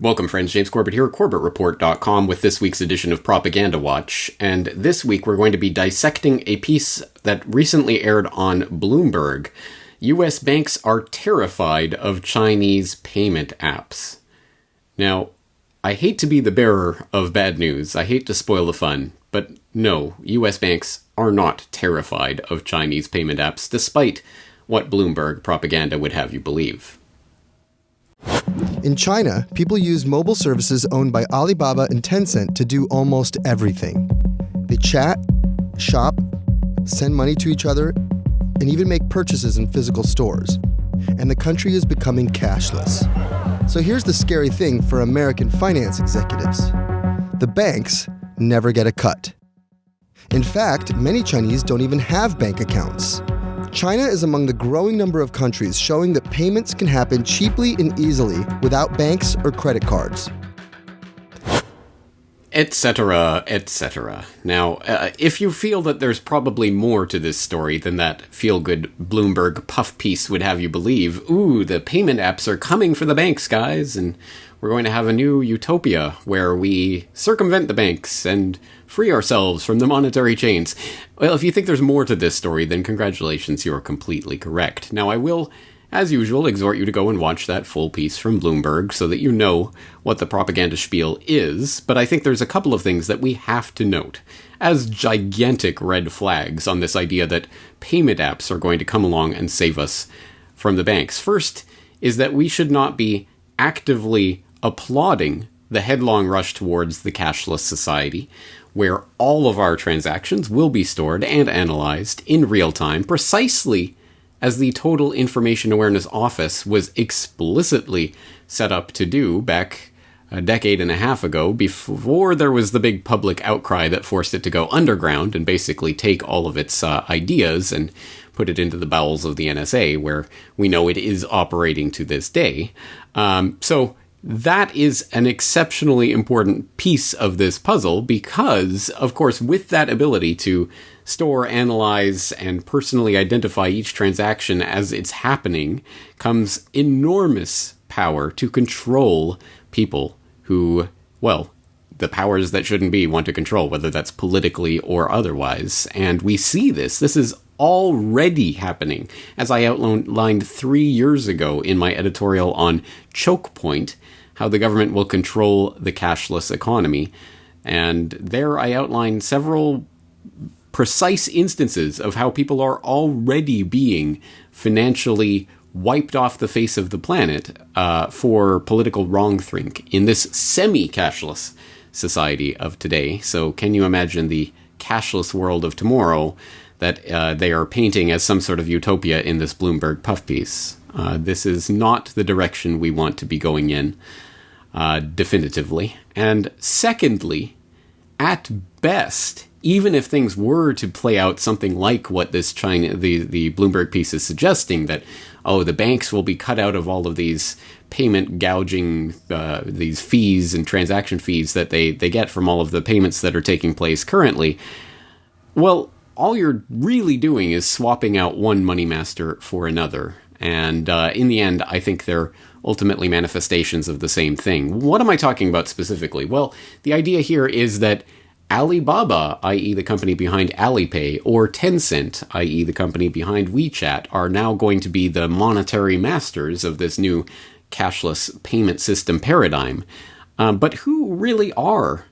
Welcome, friends. James Corbett here, CorbettReport.com, with this week's edition of Propaganda Watch. And this week we're going to be dissecting a piece that recently aired on Bloomberg. U.S. banks are terrified of Chinese payment apps. Now, I hate to be the bearer of bad news. I hate to spoil the fun. But no, U.S. banks are not terrified of Chinese payment apps, despite what Bloomberg propaganda would have you believe. In China, people use mobile services owned by Alibaba and Tencent to do almost everything. They chat, shop, send money to each other, and even make purchases in physical stores. And the country is becoming cashless. So here's the scary thing for American finance executives. The banks never get a cut. In fact, many Chinese don't even have bank accounts. China is among the growing number of countries showing that payments can happen cheaply and easily without banks or credit cards. Etc., etc. Now, if you feel that there's probably more to this story than that feel-good Bloomberg puff piece would have you believe, ooh, the payment apps are coming for the banks, guys, and we're going to have a new utopia where we circumvent the banks and free ourselves from the monetary chains. Well, if you think there's more to this story, then congratulations, you're completely correct. Now, I will, as usual, exhort you to go and watch that full piece from Bloomberg so that you know what the propaganda spiel is, but I think there's a couple of things that we have to note as gigantic red flags on this idea that payment apps are going to come along and save us from the banks. First is that we should not be actively applauding the headlong rush towards the cashless society, where all of our transactions will be stored and analyzed in real time, precisely as the Total Information Awareness Office was explicitly set up to do back a decade and a half ago, before there was the big public outcry that forced it to go underground and basically take all of its ideas and put it into the bowels of the NSA, where we know it is operating to this day. So that is an exceptionally important piece of this puzzle because, of course, with that ability to store, analyze, and personally identify each transaction as it's happening comes enormous power to control people who, well, the powers that shouldn't be want to control, whether that's politically or otherwise. And we see this. This is already happening. As I outlined 3 years ago in my editorial on Choke Point, how the government will control the cashless economy. And there I outlined several precise instances of how people are already being financially wiped off the face of the planet for political wrongthink in this semi-cashless society of today. So can you imagine the cashless world of tomorrow that they are painting as some sort of utopia in this Bloomberg puff piece? This is not the direction we want to be going in, definitively. And secondly, at best, even if things were to play out something like what this the Bloomberg piece is suggesting, that, oh, the banks will be cut out of all of these payment gouging, these fees and transaction fees that they get from all of the payments that are taking place currently, well, all you're really doing is swapping out one money master for another. And in the end, I think they're ultimately manifestations of the same thing. What am I talking about specifically? Well, the idea here is that Alibaba, i.e. the company behind Alipay, or Tencent, i.e. the company behind WeChat, are now going to be the monetary masters of this new cashless payment system paradigm. But who really are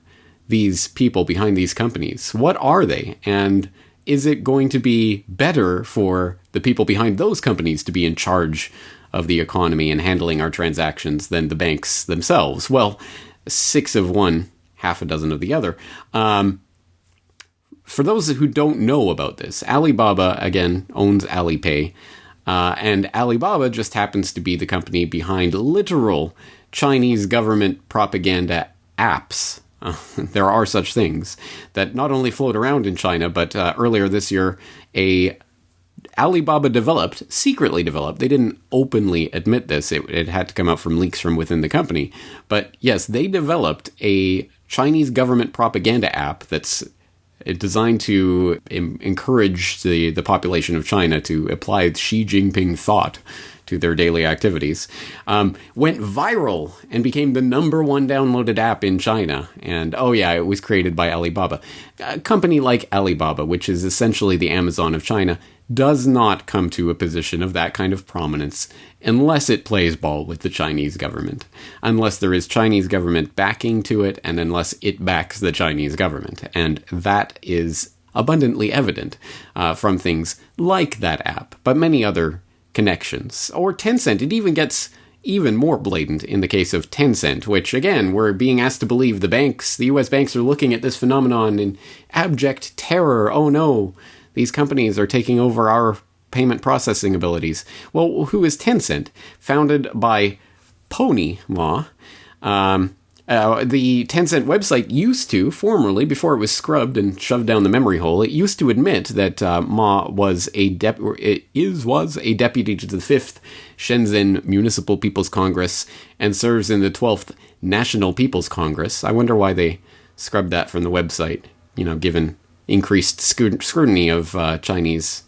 these people behind these companies? What are they? And is it going to be better for the people behind those companies to be in charge of the economy and handling our transactions than the banks themselves? Well, 6 of one, half a dozen of the other. For those who don't know about this, Alibaba, again, owns Alipay, and Alibaba just happens to be the company behind literal Chinese government propaganda apps. There are such things that not only float around in China, but earlier this year, Alibaba secretly developed, they didn't openly admit this, it had to come out from leaks from within the company, but yes, they developed a Chinese government propaganda app that's designed to encourage the population of China to apply Xi Jinping thought to their daily activities, went viral and became the #1 downloaded app in China. And, oh yeah, it was created by Alibaba. A company like Alibaba, which is essentially the Amazon of China, does not come to a position of that kind of prominence unless it plays ball with the Chinese government, unless there is Chinese government backing to it, and unless it backs the Chinese government. And that is abundantly evident from things like that app, but many other connections. Or Tencent, it even gets even more blatant in the case of Tencent, which, again, we're being asked to believe the US banks are looking at this phenomenon in abject terror. Oh no, these companies are taking over our payment processing abilities. Well, who is Tencent? Founded by Pony Ma. The Tencent website used to, formerly, before it was scrubbed and shoved down the memory hole, it used to admit that Ma was a deputy to the 5th Shenzhen Municipal People's Congress and serves in the 12th National People's Congress. I wonder why they scrubbed that from the website, given increased scrutiny of Chinese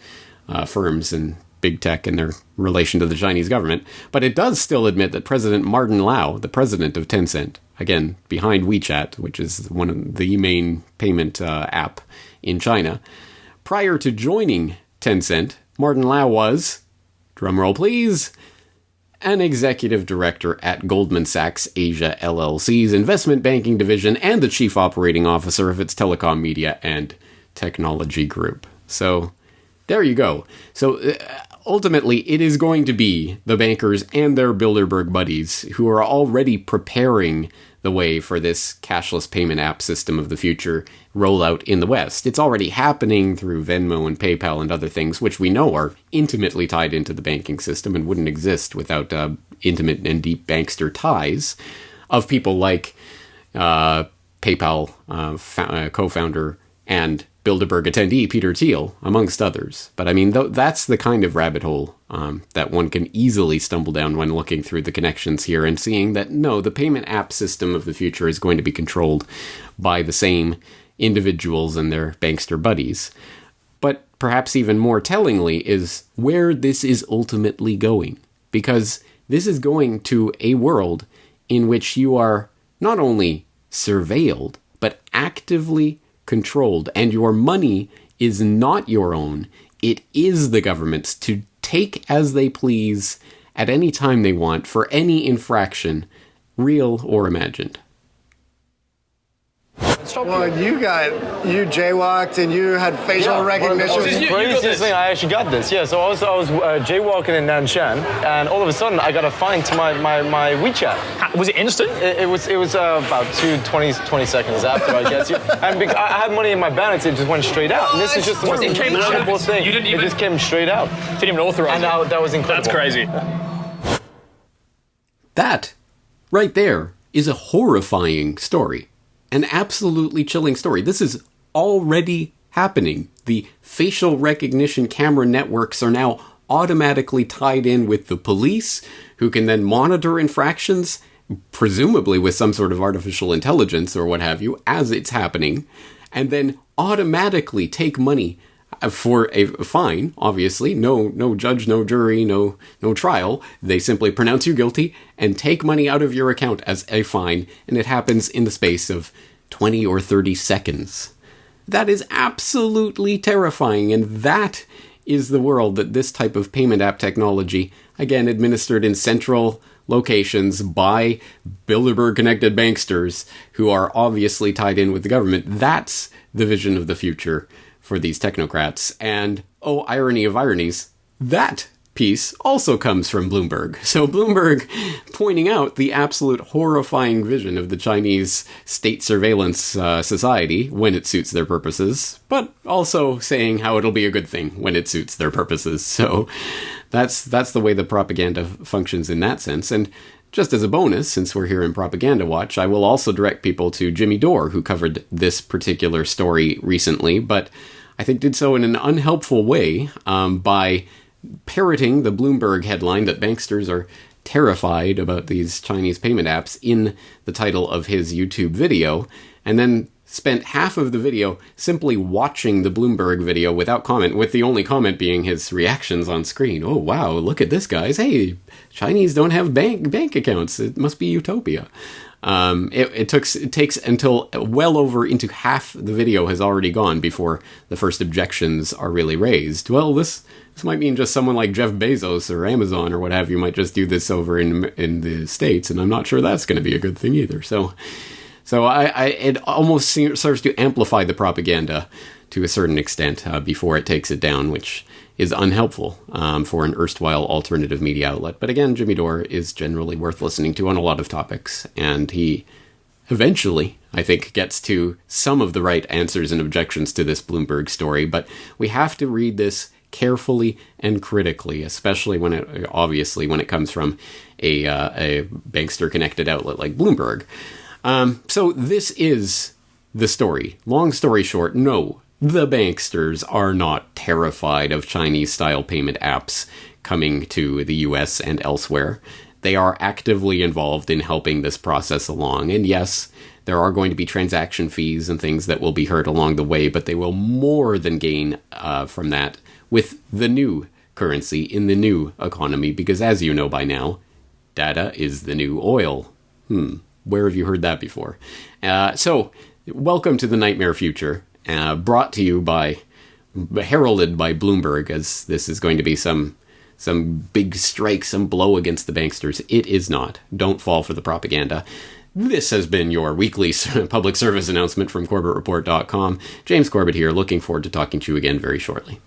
firms and big tech and their relation to the Chinese government. But it does still admit that President Martin Lau, the president of Tencent, again, behind WeChat, which is one of the main payment app in China, prior to joining Tencent, Martin Lau was, drumroll please, an executive director at Goldman Sachs Asia LLC's investment banking division and the chief operating officer of its telecom media and technology group. So there you go. So ultimately, it is going to be the bankers and their Bilderberg buddies who are already preparing the way for this cashless payment app system of the future rollout in the West. It's already happening through Venmo and PayPal and other things, which we know are intimately tied into the banking system and wouldn't exist without intimate and deep bankster ties of people like PayPal co-founder and Bilderberg attendee Peter Thiel, amongst others. But I mean, that's the kind of rabbit hole that one can easily stumble down when looking through the connections here and seeing that, no, the payment app system of the future is going to be controlled by the same individuals and their bankster buddies. But perhaps even more tellingly is where this is ultimately going. Because this is going to a world in which you are not only surveilled, but actively controlled, and your money is not your own. It is the government's to take as they please at any time they want for any infraction, real or imagined. Well, you jaywalked and you had facial recognition. The craziest thing, I actually got this. Yeah, so I was jaywalking in Nanshan, and all of a sudden I got a fine to my WeChat. Was it instant? It was about 20 seconds after, I guess. And I had money in my balance, it just went straight out. And this is just the most incredible thing. It just came straight out. Didn't even authorize it. And that was incredible. That's crazy. That, right there, is a horrifying story. An absolutely chilling story. This is already happening. The facial recognition camera networks are now automatically tied in with the police, who can then monitor infractions, presumably with some sort of artificial intelligence or what have you, as it's happening, and then automatically take money for a fine. Obviously, no judge, no jury, no trial. They simply pronounce you guilty and take money out of your account as a fine, and it happens in the space of 20 or 30 seconds. That is absolutely terrifying, and that is the world that this type of payment app technology, again administered in central locations by Bilderberg-connected banksters who are obviously tied in with the government, that's the vision of the future for these technocrats. And, oh, irony of ironies, that piece also comes from Bloomberg. So Bloomberg pointing out the absolute horrifying vision of the Chinese state surveillance society when it suits their purposes, but also saying how it'll be a good thing when it suits their purposes. So that's the way the propaganda functions in that sense. And just as a bonus, since we're here in Propaganda Watch, I will also direct people to Jimmy Dore, who covered this particular story recently, but I think did so in an unhelpful way by parroting the Bloomberg headline that banksters are terrified about these Chinese payment apps in the title of his YouTube video, and then spent half of the video simply watching the Bloomberg video without comment, with the only comment being his reactions on screen. Oh, wow, look at this, guys. Hey, Chinese don't have bank accounts. It must be utopia. It takes until well over into half the video has already gone before the first objections are really raised. Well, this might mean just someone like Jeff Bezos or Amazon or what have you might just do this over in the States, and I'm not sure that's going to be a good thing either. So it almost serves to amplify the propaganda to a certain extent before it takes it down, which is unhelpful for an erstwhile alternative media outlet. But again, Jimmy Dore is generally worth listening to on a lot of topics, and he eventually, I think, gets to some of the right answers and objections to this Bloomberg story. But we have to read this carefully and critically, especially when it comes from a bankster-connected outlet like Bloomberg. So this is the story. Long story short, no, the banksters are not terrified of Chinese-style payment apps coming to the US and elsewhere. They are actively involved in helping this process along. And yes, there are going to be transaction fees and things that will be heard along the way, but they will more than gain from that with the new currency in the new economy, because as you know by now, data is the new oil. Where have you heard that before? So, welcome to the nightmare future, brought to you heralded by Bloomberg, as this is going to be some big strike, some blow against the banksters. It is not. Don't fall for the propaganda. This has been your weekly public service announcement from CorbettReport.com. James Corbett here, looking forward to talking to you again very shortly.